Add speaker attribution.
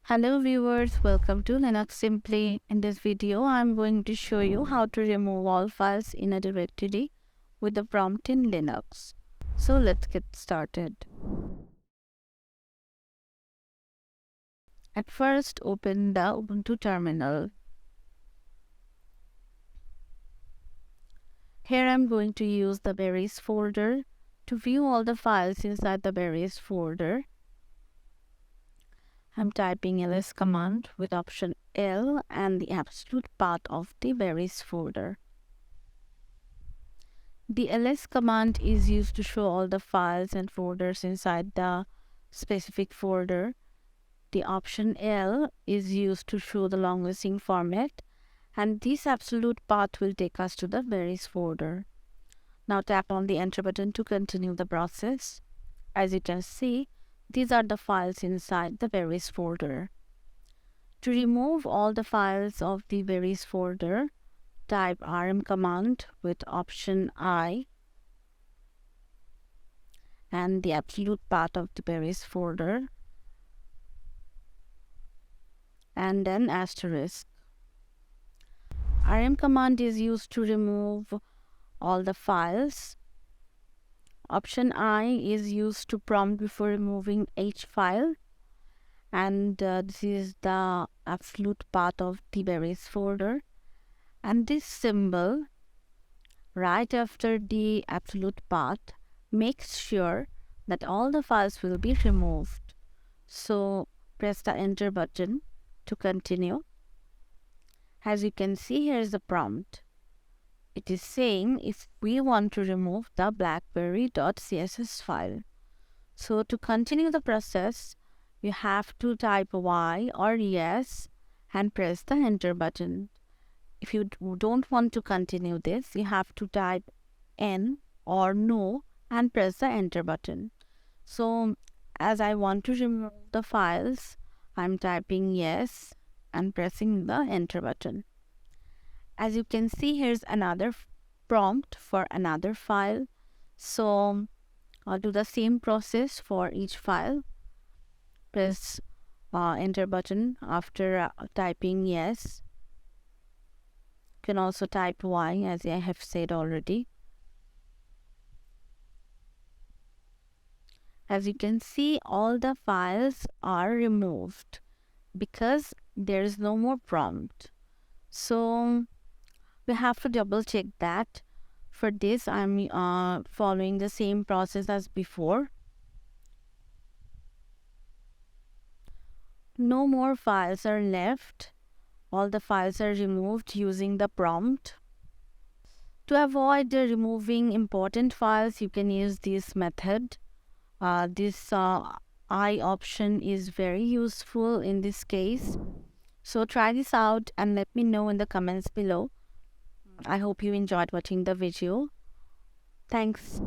Speaker 1: Hello viewers, welcome to LinuxSimply. In this video, I'm going to show you how to remove all files in a directory with the prompt in Linux. So let's get started. At first, open the Ubuntu terminal. Here I'm going to use the berries folder to view all the files inside the berries folder. I'm typing ls command with option L and the absolute path of the berries folder. The ls command is used to show all the files and folders inside the specific folder. The option L is used to show the long listing format, and this absolute path will take us to the berries folder. Now tap on the enter button to continue the process. As you can see, these are the files inside the berries folder. To remove all the files of the berries folder, type rm command with option I and the absolute path of the berries folder and then asterisk. Rm command is used to remove all the files. Option I is used to prompt before removing each file, and this is the absolute path of the berries folder. And this symbol right after the absolute path makes sure that all the files will be removed. So press the enter button to continue. As you can see, here is the prompt. It is saying if we want to remove the blackberry.css file. So to continue the process, you have to type Y or yes and press the enter button. If you don't want to continue this, you have to type N or no and press the enter button. So as I want to remove the files, I'm typing yes and pressing the enter button. As you can see, here's another prompt for another file. So I'll do the same process for each file. Press enter button after typing yes. You can also type Y as I have said already. As you can see, all the files are removed because there is no more prompt. So we have to double check that. For this, I'm following the same process as before. No more files are left. All the files are removed using the prompt. To avoid removing important files, you can use this method. This I option is very useful in this case. So try this out and let me know in the comments below. I hope you enjoyed watching the video. Thanks.